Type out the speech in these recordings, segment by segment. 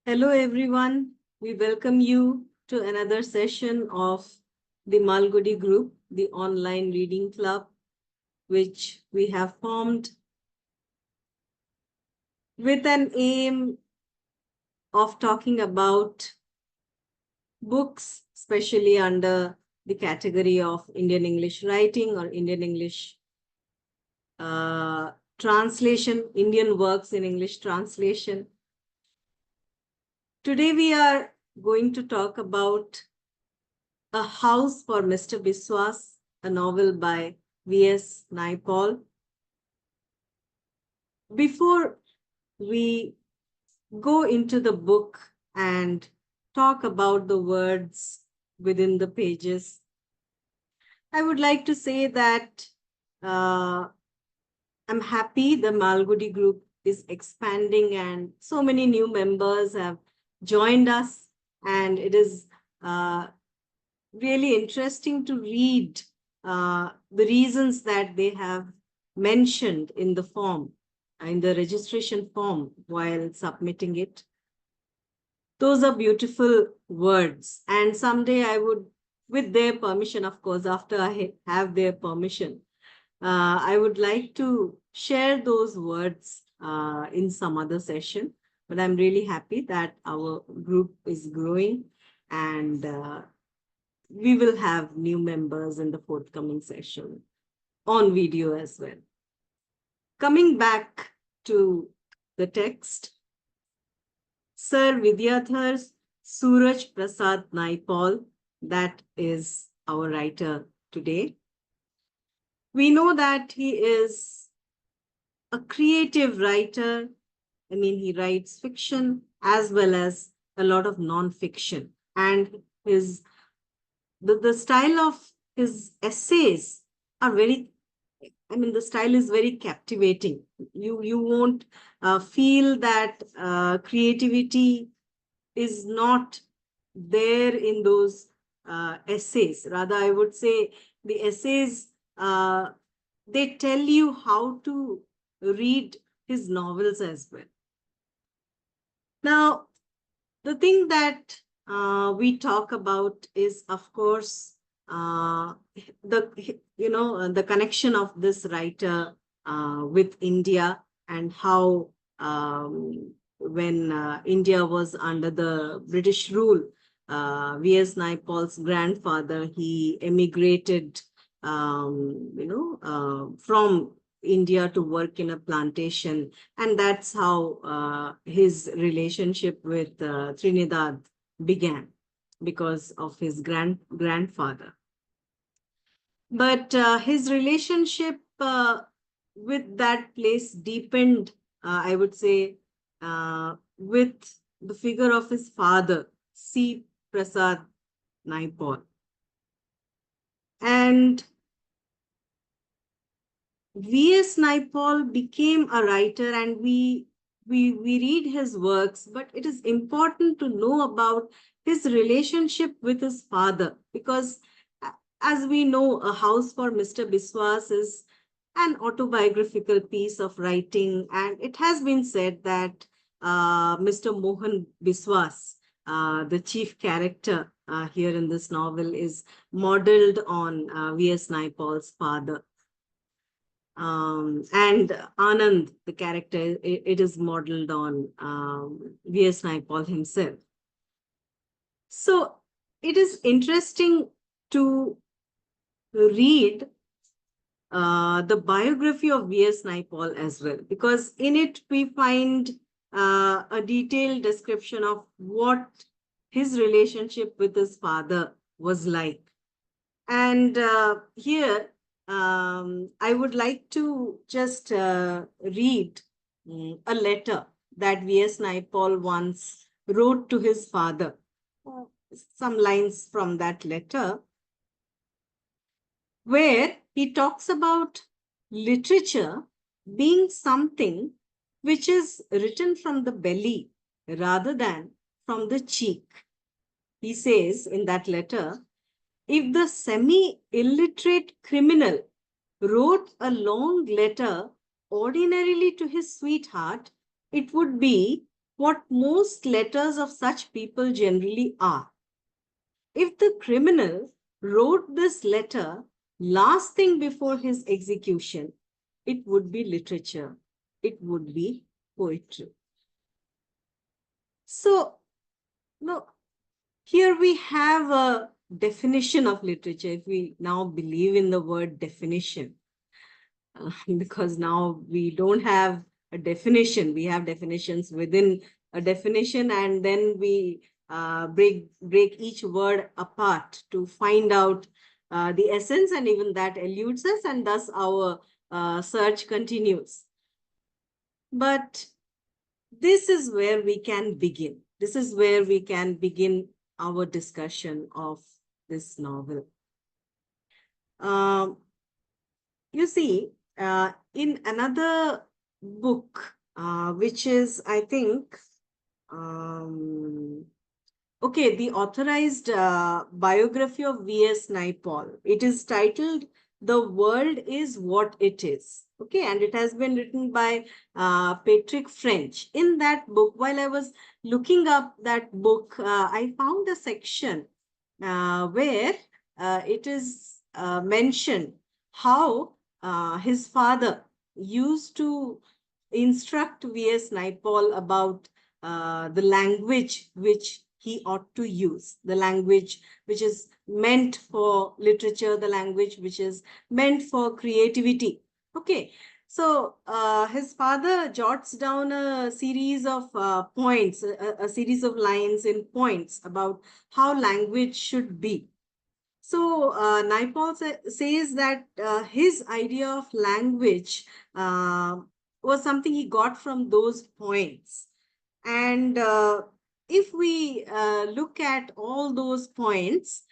Hello, everyone. We welcome you to another session of the Malgudi Group, the online reading club, which we have formed with an aim of talking about books, especially under the category of Indian English writing or Indian English translation, Indian works in English translation. Today, we are going to talk about A House for Mr. Biswas, a novel by V.S. Naipaul. Before we go into the book and talk about the words within the pages, I would like to say that I'm happy the Malgudi group is expanding and so many new members have joined us, and it is really interesting to read the reasons that they have mentioned in the form, in the registration form while submitting it. Those are beautiful words. And someday I would, with their permission, of course, after I have their permission, I would like to share those words in some other session. But I'm really happy that our group is growing, and we will have new members in the forthcoming session on video as well. Coming back to the text, Sir Vidyadhar Suraj Prasad Naipaul, that is our writer today. We know that he is a creative writer. I mean, he writes fiction as well as a lot of non-fiction. And the style of his essays are very, the style is very captivating. You won't feel that creativity is not there in those essays. Rather, I would say the essays, they tell you how to read his novels as well. Now, the thing that we talk about is, of course, the connection of this writer with India, and how when India was under the British rule, V.S. Naipaul's grandfather, he emigrated, from India to work in a plantation. And that's how his relationship with Trinidad began, because of his grandfather. But his relationship with that place deepened, I would say, with the figure of his father, C. Prasad Naipaul. And V.S. Naipaul became a writer, and we read his works, but it is important to know about his relationship with his father, because as we know, A House for Mr. Biswas is an autobiographical piece of writing, and it has been said that Mr. Mohan Biswas, the chief character here in this novel, is modeled on V.S. Naipaul's father. And Anand, the character, it is modeled on V.S. Naipaul himself. So it is interesting to read the biography of V.S. Naipaul as well, because in it we find a detailed description of what his relationship with his father was like. And here, I would like to just read a letter that V.S. Naipaul once wrote to his father. Some lines from that letter, where he talks about literature being something which is written from the belly rather than from the cheek. He says in that letter, if the semi-illiterate criminal wrote a long letter ordinarily to his sweetheart, it would be what most letters of such people generally are. If the criminal wrote this letter last thing before his execution, it would be literature, it would be poetry. So, no, here we have a definition of literature. If we now believe in the word definition, because now we don't have a definition, we have definitions within a definition, and then we break each word apart to find out the essence, and even that eludes us, and thus our search continues. But this is where we can begin. This is where we can begin our discussion of this novel. You see, in another book, which is, I think, okay, the authorized biography of V.S. Naipaul. It is titled "The World Is What It Is." Okay, and it has been written by Patrick French. In that book, while I was looking up that book, I found a section where it is mentioned how his father used to instruct V.S. Naipaul about the language which he ought to use, the language which is meant for literature, the language which is meant for creativity. Okay, so his father jots down a series of points, a series of lines in points about how language should be. So Naipaul says that his idea of language was something he got from those points. And if we look at all those points,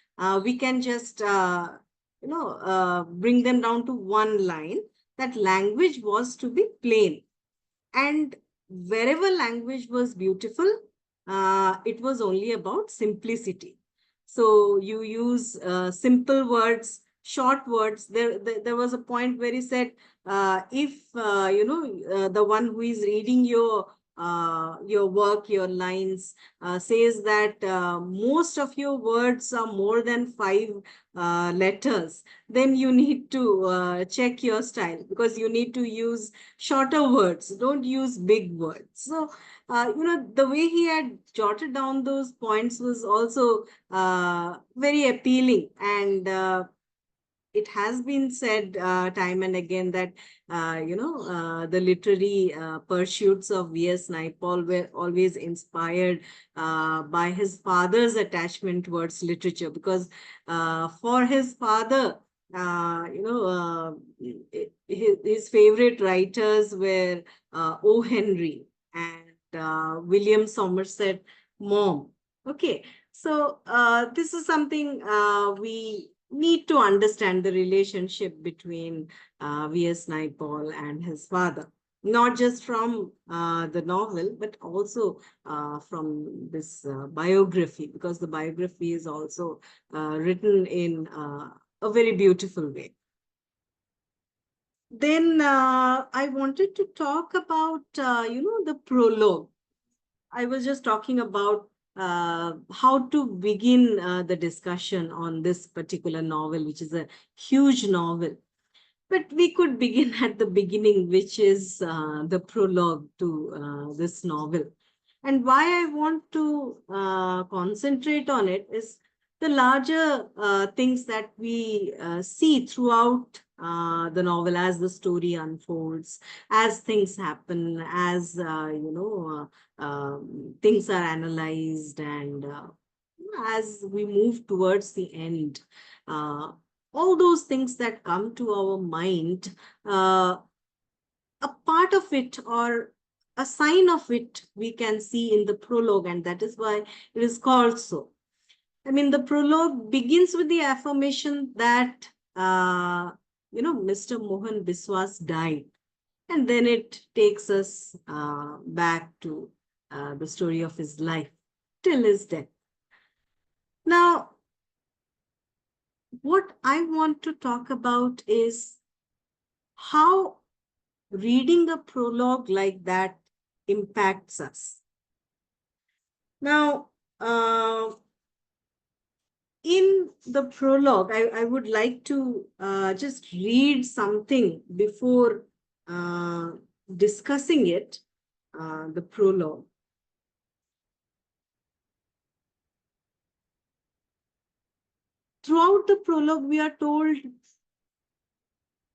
we can just, bring them down to one line, that language was to be plain. And wherever language was beautiful, it was only about simplicity. So you use simple words, short words. There was a point where he said, if the one who is reading your work, your lines, says that most of your words are more than 5 letters, then you need to check your style, because you need to use shorter words. Don't use big words. So the way he had jotted down those points was also very appealing. And it has been said time and again that the literary pursuits of V.S. Naipaul were always inspired by his father's attachment towards literature, because for his father, his favorite writers were O. Henry and William Somerset Maugham. Okay, so this is something we need to understand, the relationship between V.S. Naipaul and his father, not just from the novel, but also from this biography, because the biography is also written in a very beautiful way. Then I wanted to talk about, the prologue. I was just talking about how to begin the discussion on this particular novel, which is a huge novel. But we could begin at the beginning, which is the prologue to this novel. And why I want to concentrate on it is the larger things that we see throughout the novel as the story unfolds, as things happen, as things are analyzed, and as we move towards the end. All those things that come to our mind, a part of it or a sign of it we can see in the prologue, and that is why it is called so. I mean, the prologue begins with the affirmation that, Mr. Mohan Biswas died. And then it takes us back to the story of his life till his death. Now, what I want to talk about is how reading a prologue like that impacts us. Now, in the prologue, I would like to just read something before uh, discussing it, the prologue. Throughout the prologue, we are told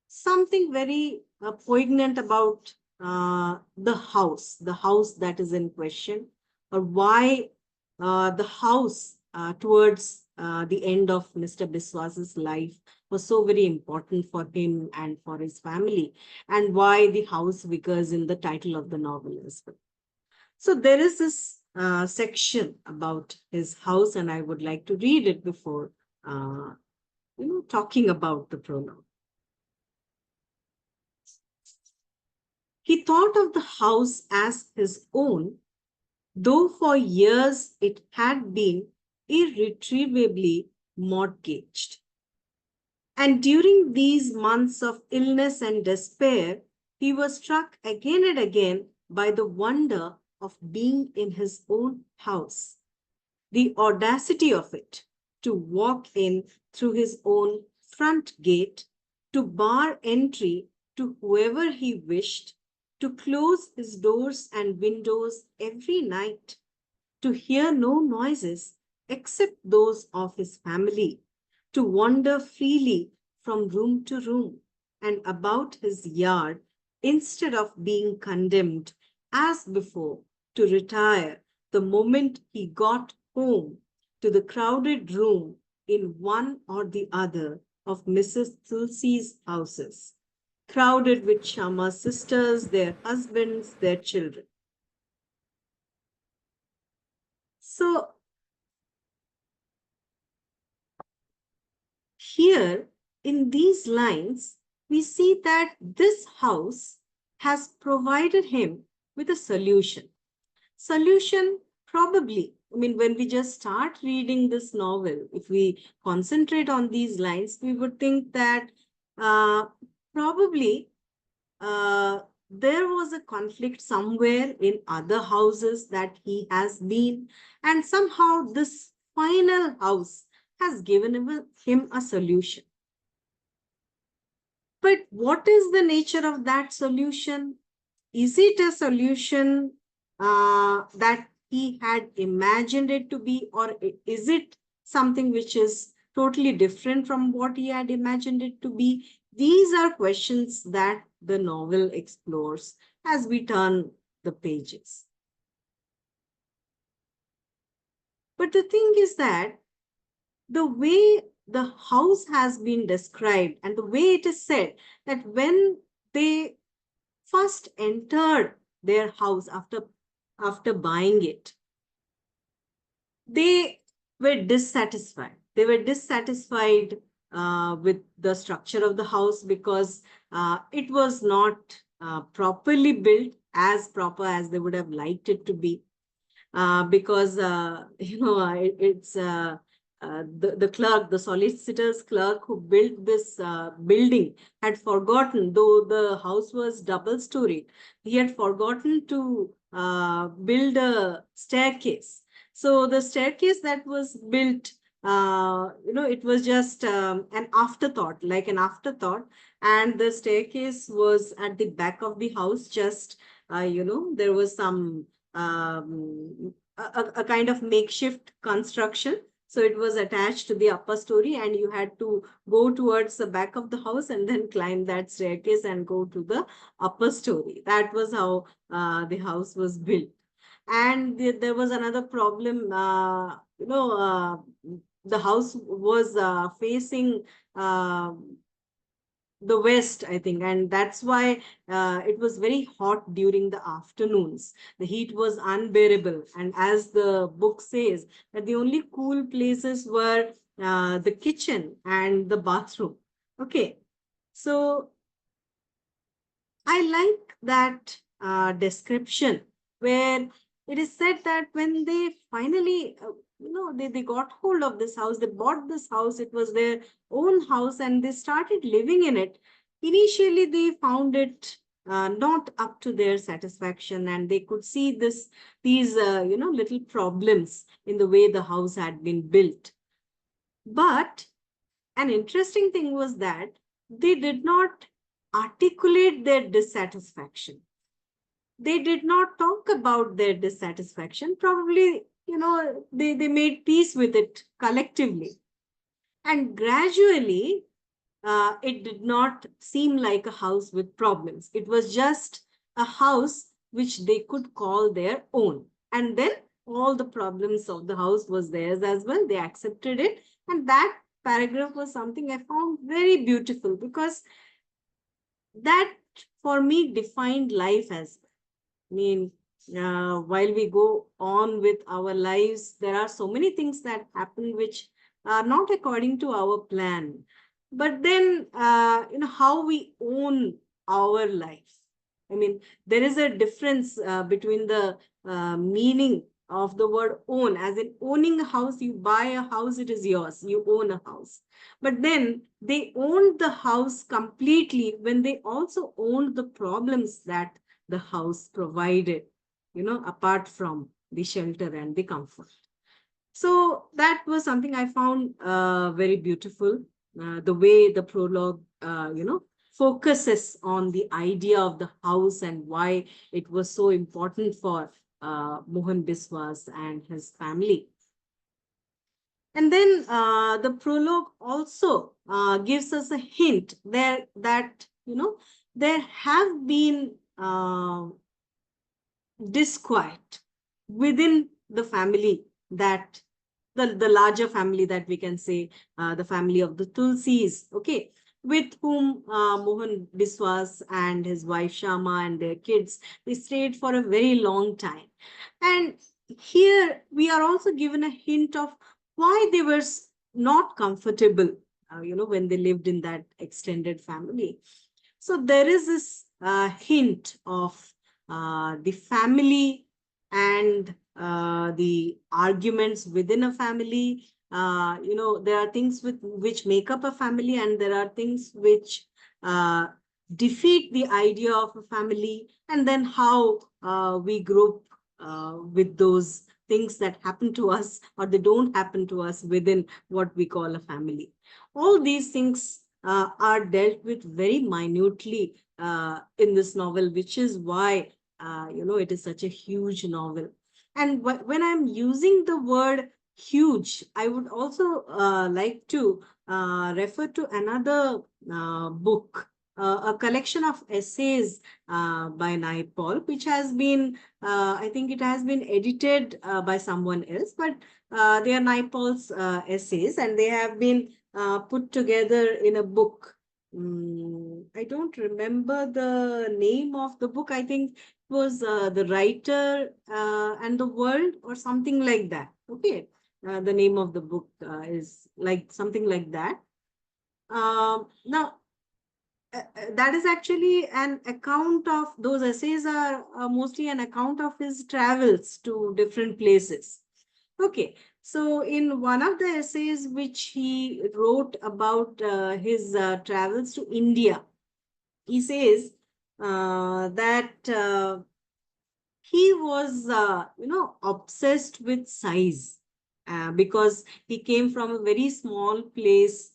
something very poignant about the house that is in question, or why the house towards the end of Mr. Biswas's life was so very important for him and for his family, and why the house figures in the title of the novel as well. So there is this section about his house, and I would like to read it before talking about the prologue. He thought of the house as his own, though for years it had been irretrievably mortgaged. And during these months of illness and despair, he was struck again and again by the wonder of being in his own house, the audacity of it, to walk in through his own front gate, to bar entry to whoever he wished, to close his doors and windows every night, to hear no noises except those of his family, to wander freely from room to room and about his yard instead of being condemned, as before, to retire the moment he got home to the crowded room in one or the other of Mrs. Tulsi's houses, crowded with Shama's sisters, their husbands, their children. So here in these lines, we see that this house has provided him with a solution. Solution, probably. I mean, when we just start reading this novel, if we concentrate on these lines, we would think that uh, probably there was a conflict somewhere in other houses that he has been, and somehow this final house has given him a solution. But what is the nature of that solution? Is it a solution that he had imagined it to be, or is it something which is totally different from what he had imagined it to be? These are questions that the novel explores as we turn the pages. But the thing is that the way the house has been described and the way it is said, that when they first entered their house after buying it, they were dissatisfied. They were dissatisfied with the structure of the house because it was not properly built, as proper as they would have liked it to be. Because it's the clerk, the solicitor's clerk who built this building had forgotten, though the house was double storied, he had forgotten to build a staircase. So the staircase that was built, it was just an afterthought, like an afterthought. And the staircase was at the back of the house, just, there was some a kind of makeshift construction. So it was attached to the upper story, and you had to go towards the back of the house and then climb that staircase and go to the upper story. That was how the house was built. And there was another problem. The house was facing the west, I think, and that's why it was very hot during the afternoons. The heat was unbearable, and as the book says, that the only cool places were the kitchen and the bathroom. Okay, so I like that description where it is said that when they finally, they got hold of this house, they bought this house, it was their own house, and they started living in it. Initially, they found it not up to their satisfaction, and they could see these little problems in the way the house had been built. But an interesting thing was that they did not articulate their dissatisfaction. They did not talk about their dissatisfaction. Probably, they made peace with it collectively. And gradually, it did not seem like a house with problems. It was just a house which they could call their own. And then all the problems of the house was theirs as well. They accepted it. And that paragraph was something I found very beautiful, because that for me defined life as well. I mean, while we go on with our lives, there are so many things that happen which are not according to our plan. But then, how we own our life. I mean, there is a difference between the meaning of the word own, as in owning a house. You buy a house, it is yours, you own a house. But then they owned the house completely when they also owned the problems that the house provided, apart from the shelter and the comfort. So that was something I found very beautiful. The way the prologue, focuses on the idea of the house and why it was so important for Mohan Biswas and his family. And then the prologue also gives us a hint there that, there have been disquiet within the family, that the larger family, that we can say, the family of the Tulsis, okay, with whom Mohan Biswas and his wife Shama and their kids, they stayed for a very long time. And here we are also given a hint of why they were not comfortable, when they lived in that extended family. So there is this hint of the family and the arguments within a family. There are things which make up a family, and there are things which uh, defeat the idea of a family, and then how we group with those things that happen to us or they don't happen to us within what we call a family. All these things are dealt with very minutely in this novel, which is why it is such a huge novel. And when I'm using the word huge, I would also like to refer to another book, a collection of essays by Naipaul, which has been, I think it has been edited by someone else, but they are Naipaul's essays, and they have been put together in a book. I don't remember the name of the book. I think it was The Writer and the World, or something like that. Okay. The name of the book is like something like that. Now, that is actually an account of, those essays are mostly an account of his travels to different places. Okay, so in one of the essays which he wrote about his travels to India, he says that he was, obsessed with size, because he came from a very small place,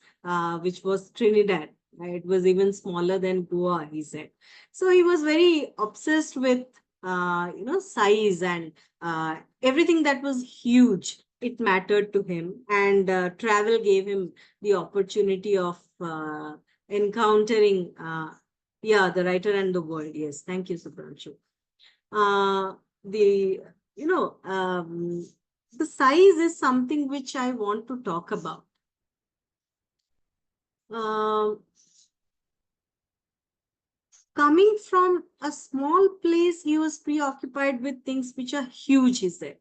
which was Trinidad. It was even smaller than Goa, he said. So he was very obsessed with, size, and everything that was huge. It mattered to him, and travel gave him the opportunity of encountering, yeah, The Writer and the World. Yes, thank you, Subhranshu. uh, the you know the size is something which I want to talk about. um, Coming from a small place, he was preoccupied with things which are huge, he said.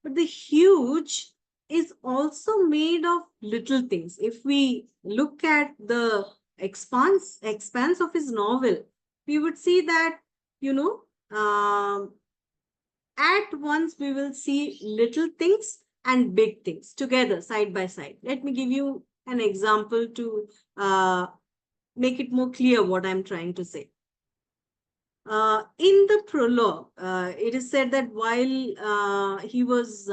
But the huge is also made of little things. If we look at the expanse of his novel, we would see that, you know um, at once we will see little things and big things together, side by side. Let me give you an example to make it more clear what I'm trying to say. In the prologue, it is said that while he was,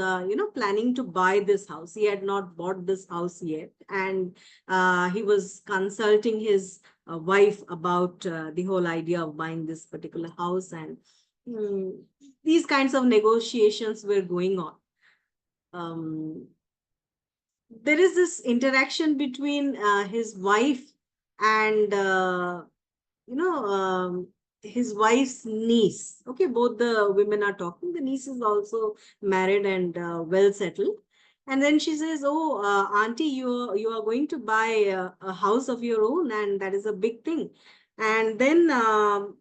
planning to buy this house, he had not bought this house yet, and he was consulting his wife about the whole idea of buying this particular house, and mm, these kinds of negotiations were going on. There is this interaction between his wife and his wife's niece. Okay, both the women are talking. The niece is also married and well settled. And then she says, "Oh, auntie, you are going to buy a house of your own, and that is a big thing." And then um,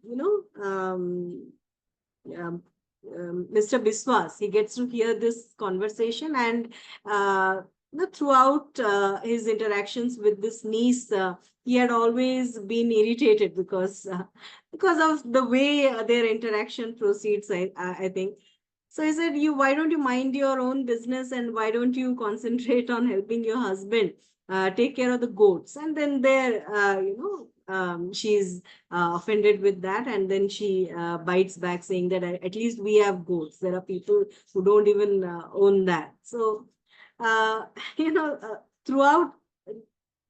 Mr. Biswas, he gets to hear this conversation, and throughout his interactions with this niece, he had always been irritated because of the way their interaction proceeds. I think so. He said, "You, why don't you mind your own business, and why don't you concentrate on helping your husband take care of the goats?" And then there, she's offended with that, and then she bites back, saying that at least we have goats. There are people who don't even own that. So, uh, throughout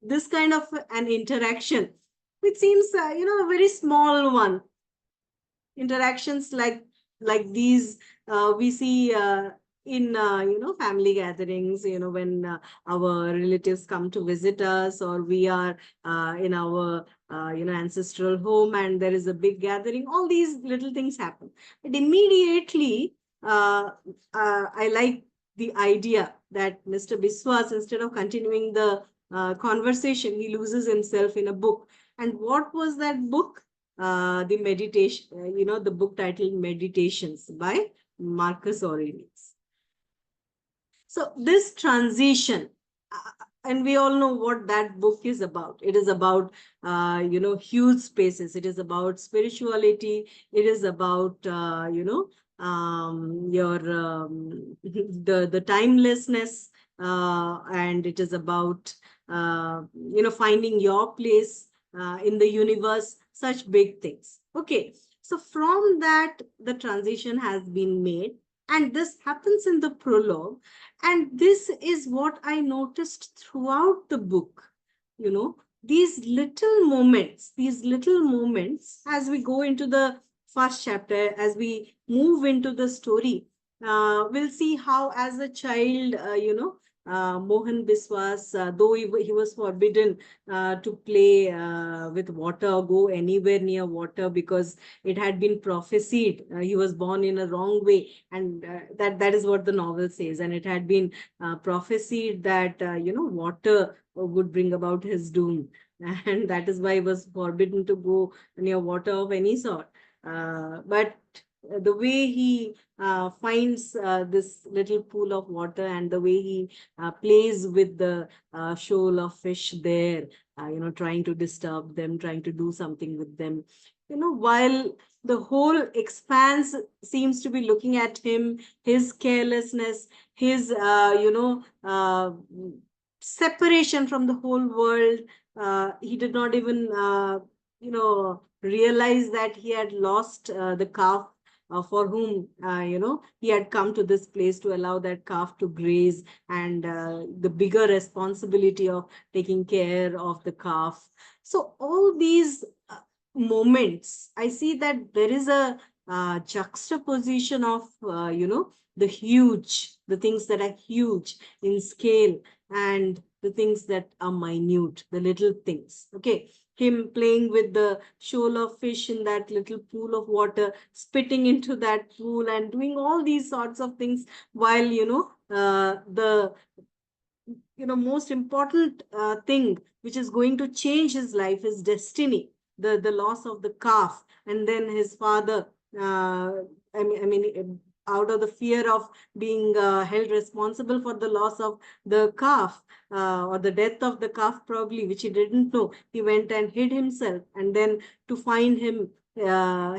this kind of an interaction, it seems a very small one, interactions like these we see in family gatherings, when our relatives come to visit us, or we are in our ancestral home, and there is a big gathering. All these little things happen, but immediately uh, I like the idea that Mr. Biswas, instead of continuing the conversation, he loses himself in a book. And what was that book? The meditation, the book titled Meditations by Marcus Aurelius. So this transition, and we all know what that book is about. It is about, huge spaces. It is about spirituality. It is about, your the timelessness, and it is about, finding your place in the universe. Such big things. Okay, so from that, the transition has been made, and this happens in the prologue. And this is what I noticed throughout the book. These little moments, as we go into the first chapter, as we move into the story, we'll see how, as a child, Mohan Biswas, though he was forbidden to play with water or go anywhere near water, because it had been prophesied, he was born in a wrong way, and that is what the novel says, and it had been prophesied that water would bring about his doom, and that is why he was forbidden to go near water of any sort. But the way he finds this little pool of water, and the way he plays with the shoal of fish there, trying to disturb them, trying to do something with them, while the whole expanse seems to be looking at him, his carelessness, his separation from the whole world. He did not even realize that he had lost the calf, for whom he had come to this place to allow that calf to graze, and the bigger responsibility of taking care of the calf. So all these moments, I see that there is a juxtaposition of the things that are huge in scale, and the things that are minute, the little things. Okay, him playing with the shoal of fish in that little pool of water, spitting into that pool, and doing all these sorts of things, while the most important thing which is going to change his life, his destiny, the loss of the calf. And then his father, out of the fear of being held responsible for the loss of the calf, or the death of the calf probably, which he didn't know, he went and hid himself, and then to find him,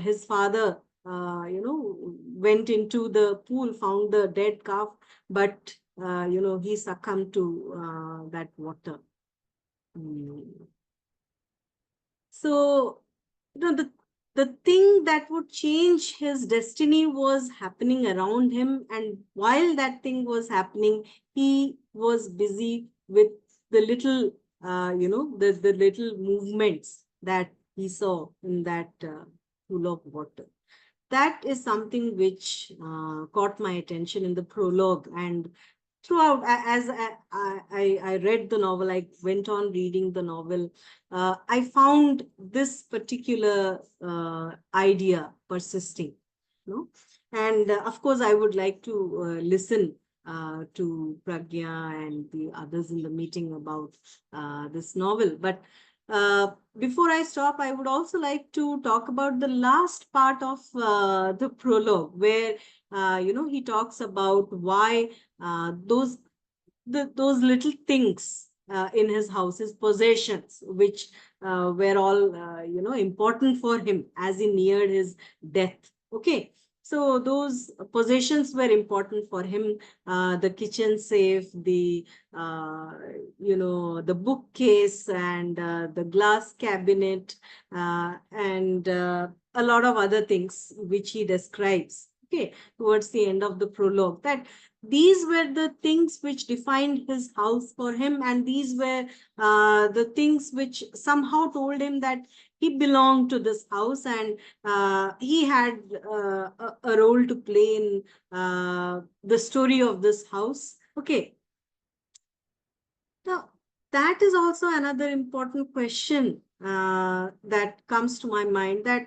his father went into the pool, found the dead calf, but he succumbed to that water. Mm. So, the the thing that would change his destiny was happening around him. And while that thing was happening, he was busy with the little, the little movements that he saw in that pool of water. That is something which caught my attention in the prologue. And throughout, as I read the novel, I went on reading the novel, I found this particular idea persisting, you know. And of course, I would like to listen to Pragya and the others in the meeting about this novel. But uh, before I stop, I would also like to talk about the last part of the prologue, where he talks about why those those little things in his house, his possessions, which were all important for him as he neared his death. Okay, so those possessions were important for him. The kitchen safe, the the bookcase, and the glass cabinet, and a lot of other things which he describes. Okay, towards the end of the prologue, that these were the things which defined his house for him, and these were the things which somehow told him that he belonged to this house, and he had a role to play in the story of this house. Okay, now that is also another important question that comes to my mind, that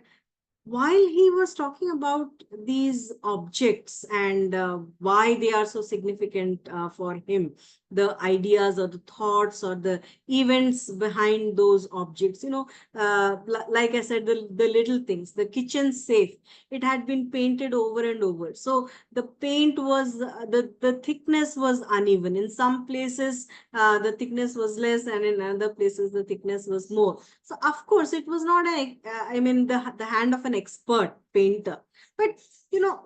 while he was talking about these objects and why they are so significant for him, the ideas or the thoughts or the events behind those objects, like I said, the little things, the kitchen safe, it had been painted over and over. So the paint was, the thickness was uneven. In some places, the thickness was less, and in other places, the thickness was more. So of course, it was not the hand of an expert painter. But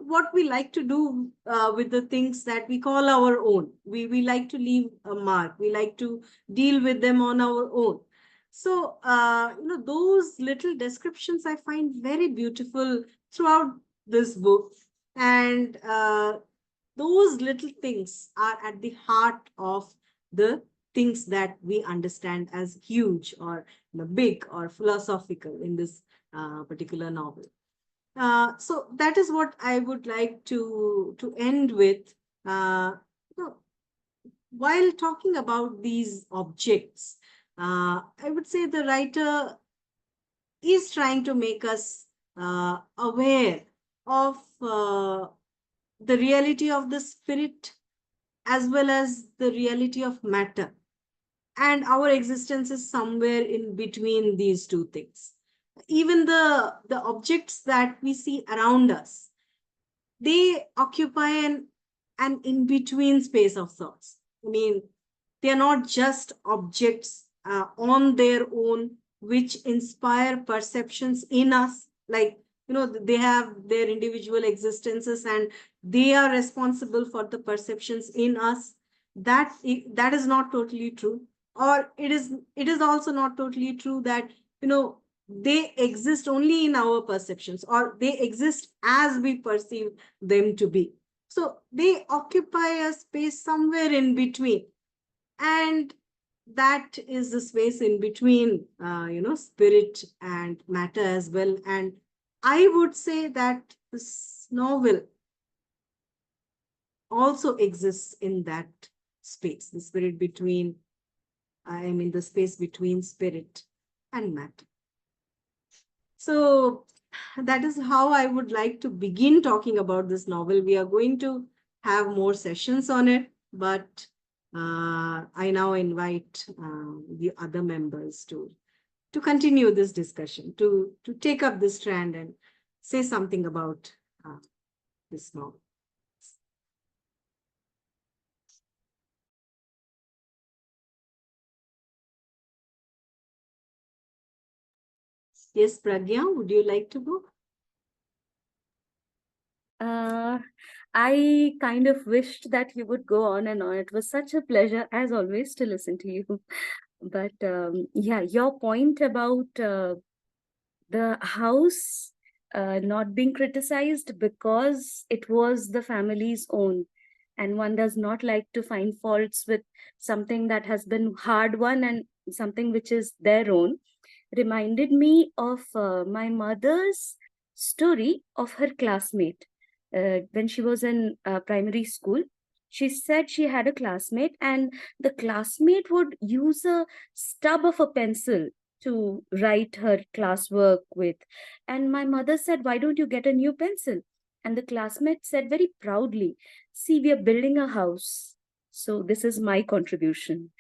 what we like to do with the things that we call our own, we like to leave a mark. We like to deal with them on our own. So those little descriptions I find very beautiful throughout this book. And those little things are at the heart of the things that we understand as huge or big or philosophical in this particular novel. So that is what I would like to end with. Uh, you know, while talking about these objects, I would say the writer is trying to make us aware of the reality of the spirit as well as the reality of matter. And our existence is somewhere in between these two things. Even the objects that we see around us, they occupy an in-between space of sorts. I mean, they are not just objects on their own which inspire perceptions in us. Like, they have their individual existences and they are responsible for the perceptions in us. That is not totally true. Or it is also not totally true that they exist only in our perceptions, or they exist as we perceive them to be. So they occupy a space somewhere in between. And that is the space in between, spirit and matter as well. And I would say that this novel also exists in that space, the spirit between, the space between spirit and matter. So that is how I would like to begin talking about this novel. We are going to have more sessions on it, but I now invite the other members to continue this discussion, to take up this strand and say something about this novel. Yes, Pragya, would you like to go? I kind of wished that you would go on and on. It was such a pleasure, as always, to listen to you. But yeah, your point about The house not being criticized because it was the family's own, and one does not like to find faults with something that has been hard won and something which is their own, reminded me of my mother's story of her classmate. When she was in primary school, she said she had a classmate, and the classmate would use a stub of a pencil to write her classwork with. And my mother said, "Why don't you get a new pencil?" And the classmate said very proudly, "See, we are building a house. So this is my contribution."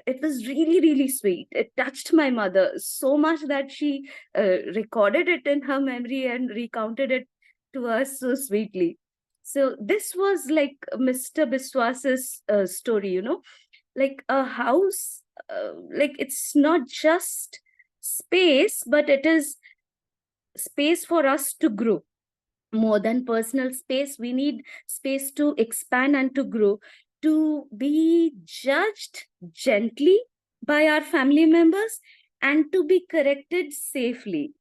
It was really, really sweet. It touched my mother so much that she recorded it in her memory and recounted it to us so sweetly. So this was like Mr. Biswas's story, like a house, like it's not just space, but it is space for us to grow. More than personal space, we need space to expand and to grow, to be judged gently by our family members, and to be corrected safely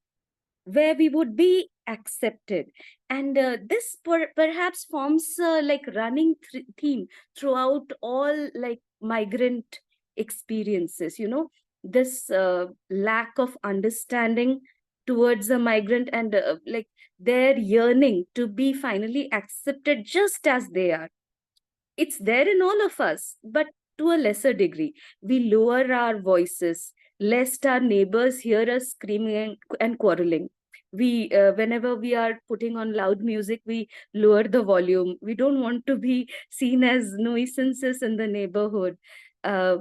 where we would be accepted. And this perhaps forms like running theme throughout all like migrant experiences, this lack of understanding towards a migrant, and like their yearning to be finally accepted just as they are. It's there in all of us, but to a lesser degree. We lower our voices lest our neighbors hear us screaming and quarreling. We, whenever we are putting on loud music, we lower the volume. We don't want to be seen as nuisances in the neighborhood. Uh,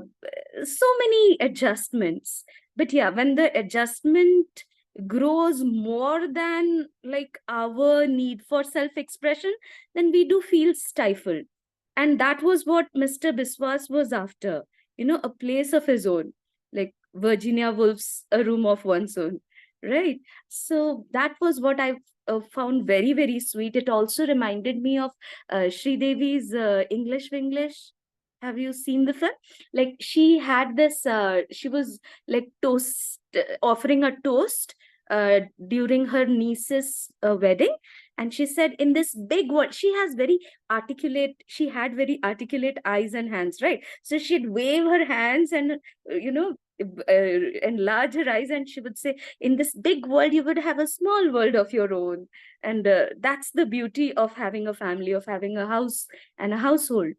so many adjustments. But yeah, when the adjustment grows more than like our need for self-expression, then we do feel stifled. And that was what Mr. Biswas was after, a place of his own, like Virginia Woolf's A Room of One's Own, right? So that was what I found very, very sweet. It also reminded me of Sri Devi's English Winglish. Have you seen the film? Like she had this, she was like offering a toast during her niece's wedding. And she said, in this big world, she had very articulate eyes and hands, right? So she'd wave her hands and, enlarge her eyes, and she would say, in this big world, you would have a small world of your own. And that's the beauty of having a family, of having a house and a household.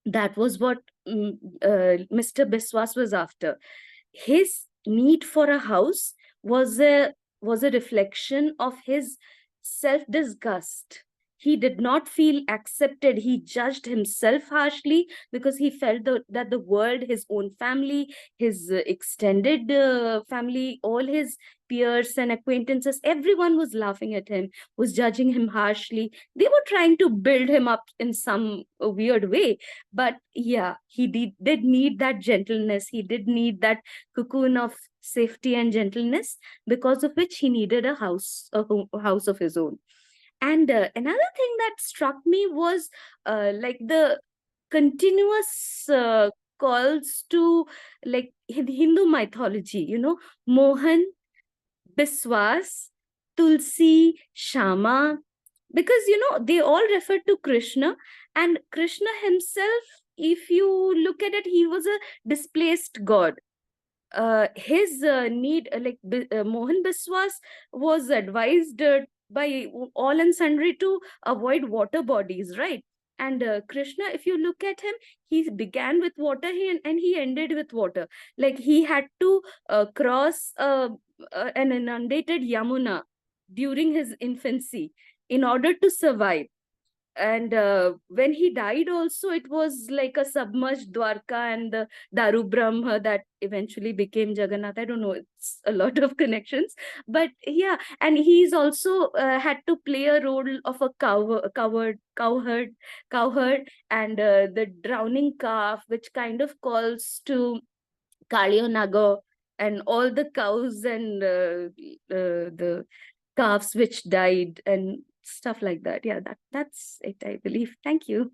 That was what Mr. Biswas was after. His need for a house was a reflection of his self disgust. He did not feel accepted. He judged himself harshly because he felt that the world, his own family, his extended family, all his peers and acquaintances, everyone was laughing at him, was judging him harshly. They were trying to build him up in some weird way. But yeah, he did need that gentleness. He did need that cocoon of safety and gentleness, because of which he needed a house of his own. And another thing that struck me was like the continuous calls to like Hindu mythology, Mohan, Biswas, Tulsi, Shama, because they all refer to Krishna. And Krishna himself, if you look at it, he was a displaced god. His need, Mohan Biswas was advised by all and sundry to avoid water bodies, right? And Krishna, if you look at him, he began with water, and he ended with water. Like he had to cross an inundated Yamuna during his infancy in order to survive. And when he died also, it was like a submerged Dwarka and the Daru Brahma that eventually became Jagannath. I don't know, it's a lot of connections, but yeah. And he's also had to play a role of a cowherd, and the drowning calf, which kind of calls to Kalio Naga and all the cows and the calves which died and stuff like that. Yeah, that's it, I believe. Thank you.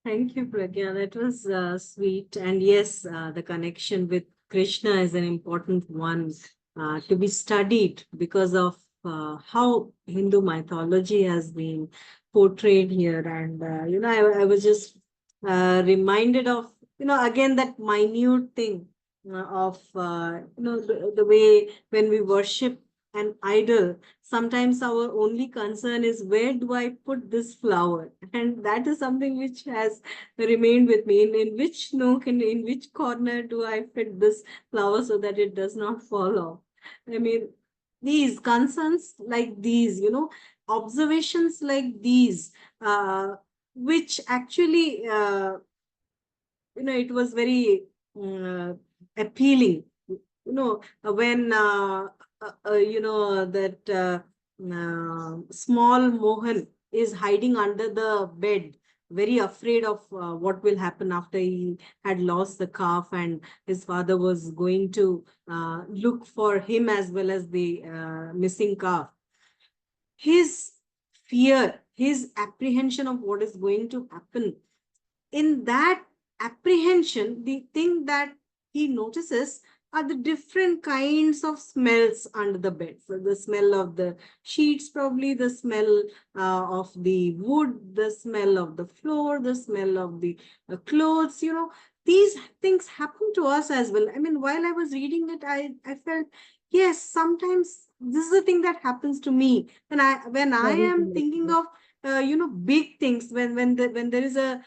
Thank you, Pragya. That was sweet. And yes, the connection with Krishna is an important one to be studied because of how Hindu mythology has been portrayed here. And, I was just reminded of, again, that minute thing of, the way when we worship an idol, sometimes our only concern is where do I put this flower? And that is something which has remained with me. In which nook and in which corner do I fit this flower so that it does not fall off? I mean, these concerns like these, observations like these, which actually, it was very appealing. When that small Mohan is hiding under the bed, very afraid of what will happen after he had lost the calf, and his father was going to look for him as well as the missing calf. His fear, his apprehension of what is going to happen, in that apprehension, the thing that he notices are the different kinds of smells under the bed. So the smell of the sheets, probably the smell of the wood, the smell of the floor, the smell of the clothes. These things happen to us as well. I mean, while I was reading it, I felt, yes, sometimes this is the thing that happens to me when I Very am thinking relatable. of big things, when there is a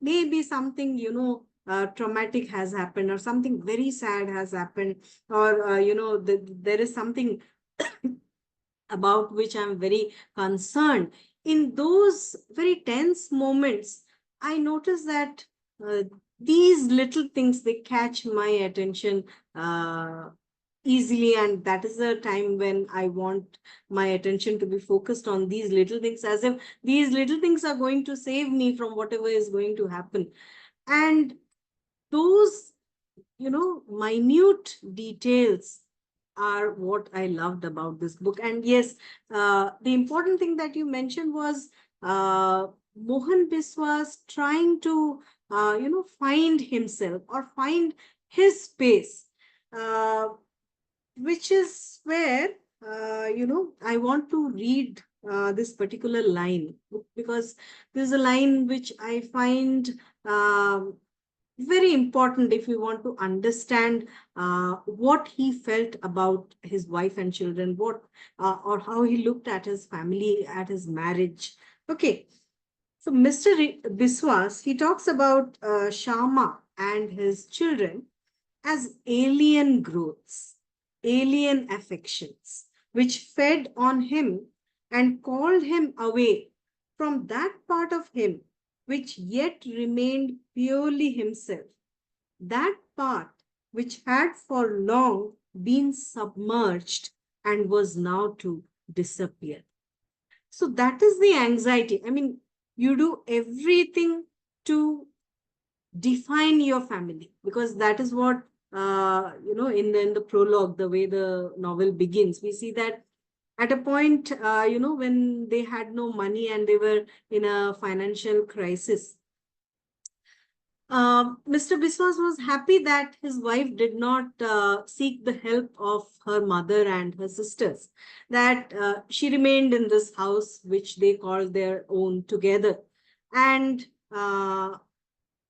maybe something, traumatic has happened, or something very sad has happened, or there is something about which I'm very concerned. In those very tense moments, I notice that uh, these little things, they catch my attention uh, easily, and that is the time when I want my attention to be focused on these little things, as if these little things are going to save me from whatever is going to happen. And those, minute details are what I loved about this book. And yes, the important thing that you mentioned was Mohan Biswas trying to, find himself or find his space, uh, which is where, I want to read this particular line, because there's a line which I find um, very important if you want to understand what he felt about his wife and children, what or how he looked at his family, at his marriage. Okay, so Mr. Biswas, he talks about Shama and his children as alien growths, alien affections, which fed on him and called him away from that part of him which yet remained purely himself, that part which had for long been submerged and was now to disappear. So that is the anxiety. I mean, you do everything to define your family, because that is what in the prologue, the way the novel begins, we see that at a point, when they had no money and they were in a financial crisis, Mr. Biswas was happy that his wife did not seek the help of her mother and her sisters, that she remained in this house, which they called their own, together. And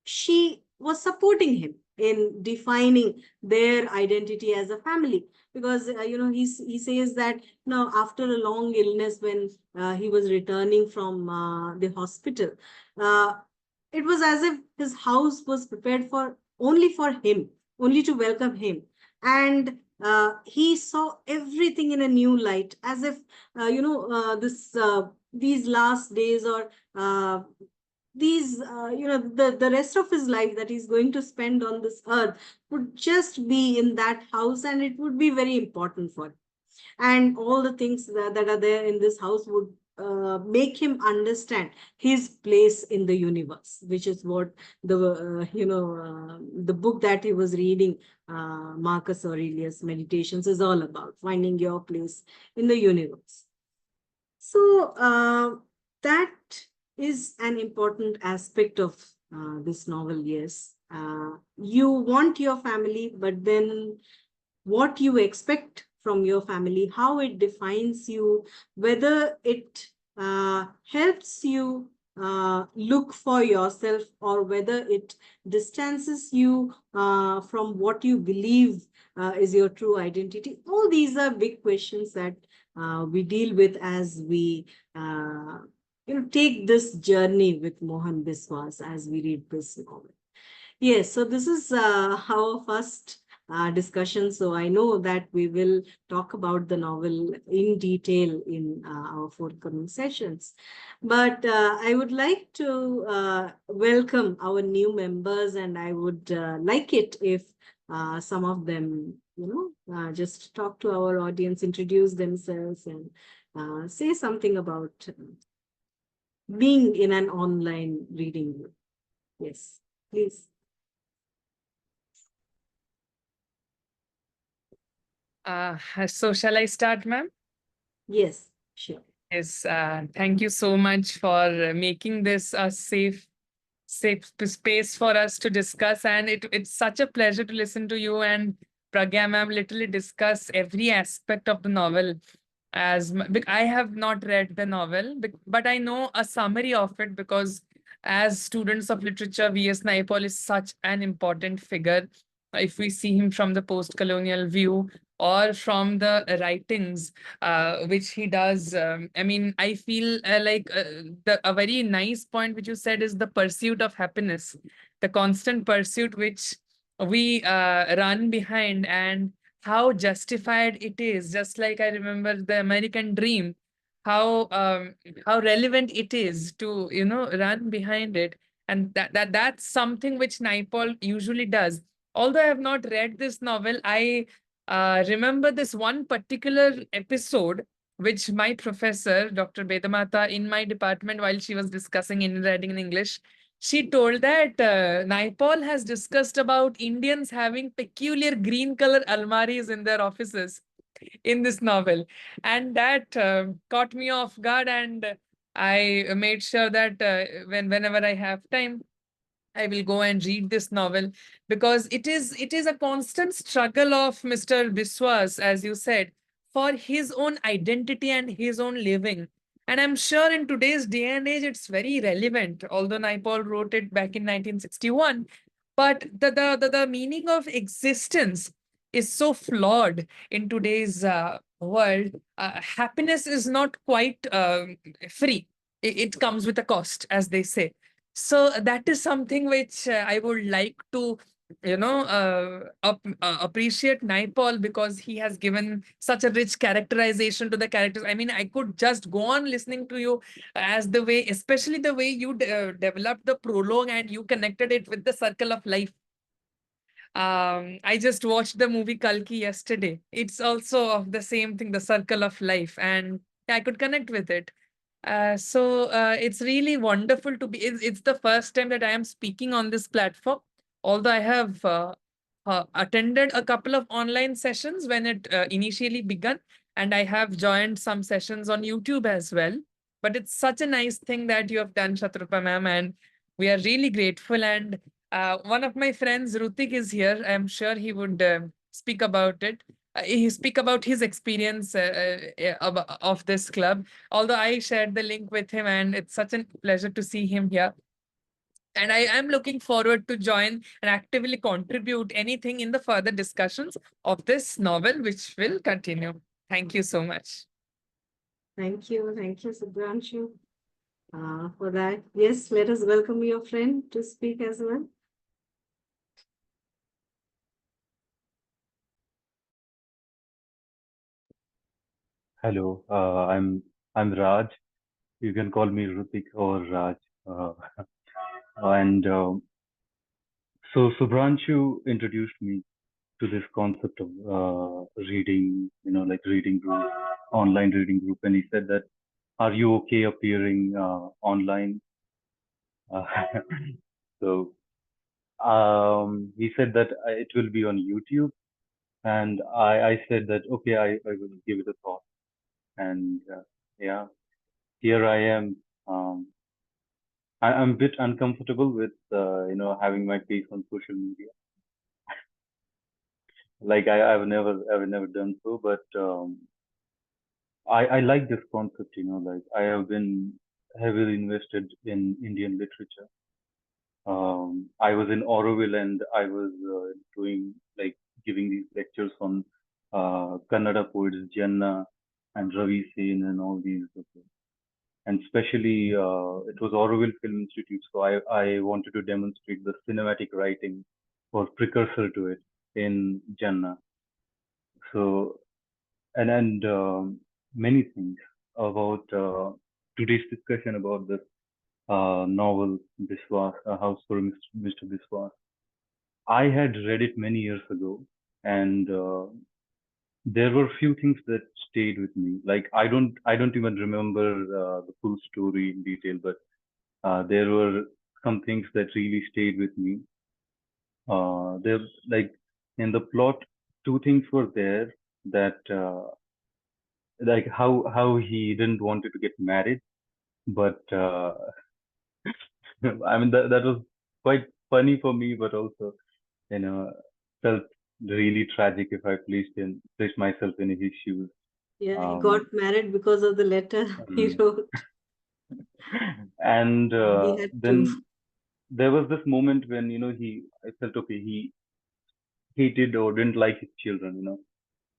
she was supporting him in defining their identity as a family, because he says that now, after a long illness, when he was returning from the hospital, uh, it was as if his house was prepared for only for him, only to welcome him. And he saw everything in a new light, as if this these last days, or these the rest of his life that he's going to spend on this earth would just be in that house, and it would be very important for him. And all the things that are there in this house would make him understand his place in the universe, which is what the book that he was reading, Marcus Aurelius Meditations, is all about, finding your place in the universe. So that is an important aspect of this novel, yes. You want your family, but then what you expect from your family, how it defines you, whether it helps you look for yourself, or whether it distances you from what you believe is your true identity. All these are big questions that we deal with as we take this journey with Mohan Biswas as we read this novel. Yes, so this is our first discussion. So I know that we will talk about the novel in detail in our forthcoming sessions. But I would like to welcome our new members, and I would like it if some of them, just talk to our audience, introduce themselves, and say something about being in an online reading group. Yes, please. So shall I start, ma'am? Yes, sure. Yes, thank you so much for making this a space for us to discuss. And it's such a pleasure to listen to you and Pragya ma'am literally discuss every aspect of the novel. I have not read the novel, but I know a summary of it because as students of literature, V.S. Naipaul is such an important figure. If we see him from the post-colonial view or from the writings which he does, I mean, I feel a very nice point which you said is the pursuit of happiness, the constant pursuit which we run behind, and how justified it is. Just like I remember the American dream, how how relevant it is to run behind it, and that's something which Naipaul usually does. Although I have not read this novel, I remember this one particular episode which my professor, Dr. Bedamata, in my department, while she was discussing Indian writing in English, she told that Naipaul has discussed about Indians having peculiar green color almaris in their offices in this novel. And that caught me off guard. And I made sure that whenever I have time, I will go and read this novel because it is a constant struggle of Mr. Biswas, as you said, for his own identity and his own living. And I'm sure in today's day and age, it's very relevant. Although Naipaul wrote it back in 1961, but the meaning of existence is so flawed in today's world. Happiness is not quite free. It comes with a cost, as they say. So that is something which I would like to, appreciate Naipaul because he has given such a rich characterization to the characters. I mean, I could just go on listening to you as the way, especially the way you developed the prologue and you connected it with the circle of life. I just watched the movie Kalki yesterday. It's also of the same thing, the circle of life, and I could connect with it. It's really wonderful to be. It's the first time that I am speaking on this platform. Although I have attended a couple of online sessions when it initially began, and I have joined some sessions on YouTube as well. But it's such a nice thing that you have done, Shatrupa ma'am, and we are really grateful. And one of my friends, Rutik, is here. I'm sure he would speak about it. He speak about his experience of this club. Although I shared the link with him, and it's such a pleasure to see him here. And I am looking forward to join and actively contribute anything in the further discussions of this novel, which will continue. Thank you so much. Thank you. Thank you, Subhranshu, for that. Yes, let us welcome your friend to speak as well. Hello, I'm Raj. You can call me Rutik or Raj. Uh, and so Subhranshu introduced me to this concept of reading, like reading group, online reading group, and he said that, "Are you okay appearing online?" Uh, so he said that it will be on YouTube, and I said that okay, I will give it a thought, and yeah, here I am. I'm a bit uncomfortable with having my face on social media. Like I've never done so, but I like this concept. Like I have been heavily invested in Indian literature. I was in Auroville and I was doing like giving these lectures on Kannada poets, Janna and Ravi Sen and all these. And especially it was Auroville Film Institute, so I wanted to demonstrate the cinematic writing or precursor to it in Janna. So and many things about today's discussion about this novel Biswas, A House for Mr. Biswas. I had read it many years ago, and there were few things that stayed with me. Like I don't even remember the full story in detail, but there were some things that really stayed with me. There, like in the plot, two things were there that, like how he didn't wanted to get married, but I mean that was quite funny for me, but also you know felt really tragic if I placed myself in his shoes. Yeah, he got Um, married because of the letter he um, wrote. and He had to. then there was this moment when I felt okay, he hated or didn't like his children,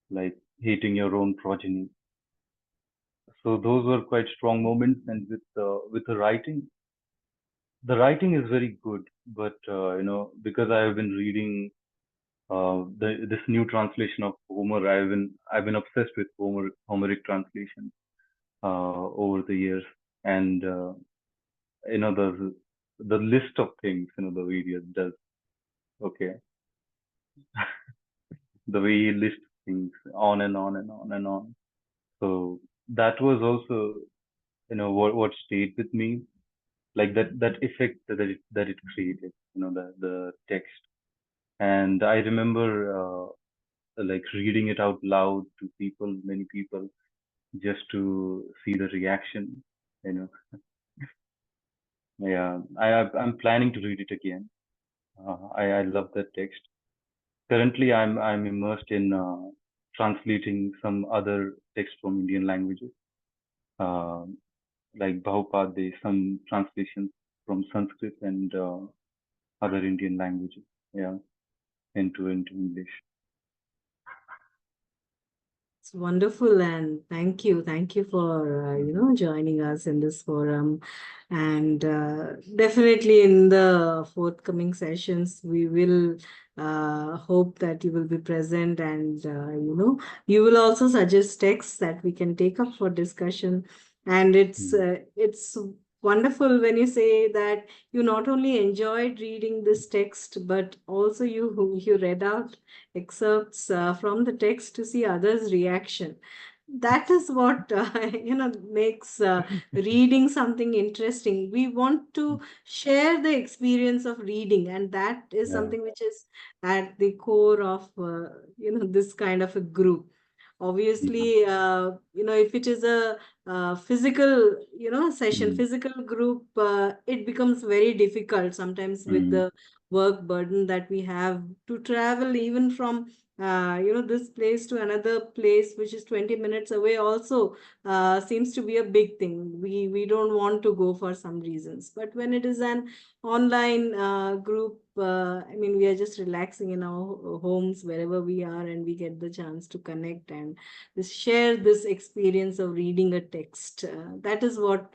like hating your own progeny. So those were quite strong moments. And with the writing is very good, but because I have been reading this new translation of Homer, I've been obsessed with Homeric translation over the years, and the list of things the video does. Okay, the way he lists things on and on and on and on. So that was also what stayed with me, like that effect that it created, the text. And I remember like reading it out loud to many people, just to see the reaction. You know, yeah, I'm planning to read it again. I love that text. Currently, I'm immersed in translating some other text from Indian languages, uh, like Bahupade, some translations from Sanskrit and other Indian languages. Yeah, into English. It's wonderful, and thank you for joining us in this forum, and definitely in the forthcoming sessions we will hope that you will be present, and you will also suggest texts that we can take up for discussion, and Mm. it's wonderful when you say that you not only enjoyed reading this text but also you read out excerpts from the text to see others' reaction. That is what makes reading something interesting. We want to share the experience of reading, and that is Yeah. something which is at the core of this kind of a group. Mhm. Obviously, if it is a physical session, Mm. physical group, it becomes very difficult sometimes with Mm. the work burden that we have to travel even from this place to another place which is 20 minutes away also seems to be a big thing. We don't want to go for some reasons, but when it is an online group, I mean, we are just relaxing in our homes wherever we are, and we get the chance to connect and share this experience of reading a text. That is what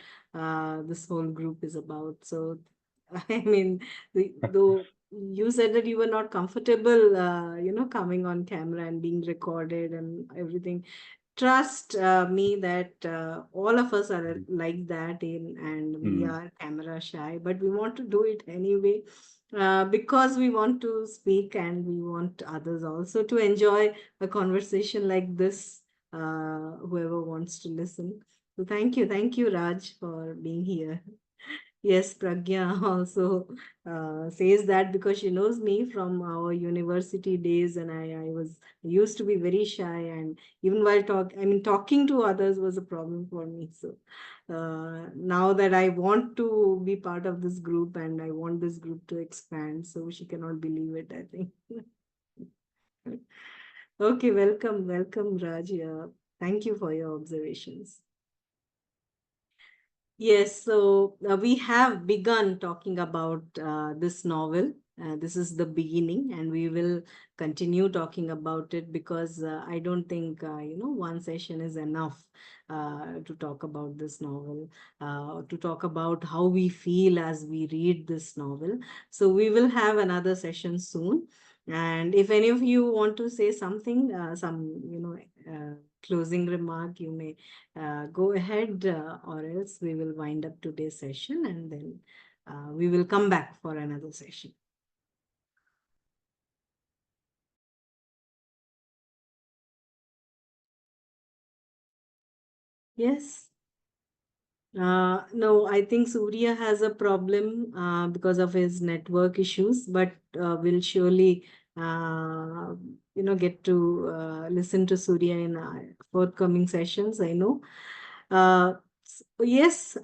this whole group is about. So I mean, though you said that you were not comfortable, coming on camera and being recorded and everything. Trust me that all of us are Mm. like that and we Mm. are camera shy, but we want to do it anyway because we want to speak and we want others also to enjoy a conversation like this, whoever wants to listen. So thank you, Raj, for being here. Yes, Pragya also says that because she knows me from our university days, and I was used to be very shy, and even while talking to others was a problem for me. So now that I want to be part of this group and I want this group to expand, so she cannot believe it, I think. Okay, welcome, Raj. Thank you for your observations. Yes, so we have begun talking about this novel. This is the beginning, and we will continue talking about it because I don't think one session is enough to talk about this novel, to talk about how we feel as we read this novel. So we will have another session soon. And if any of you want to say something, closing remark, you may go ahead, or else we will wind up today's session and then we will come back for another session. Yes. No, I think Surya has a problem because of his network issues, but we'll surely, get to listen to Surya in forthcoming sessions. I know. Yes,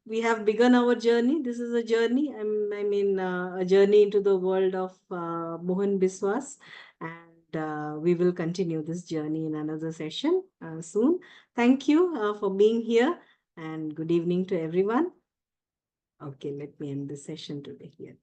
we have begun our journey. This is a journey. A journey into the world of Mohan Biswas, and we will continue this journey in another session soon. Thank you for being here, and good evening to everyone. Okay, let me end this session today here.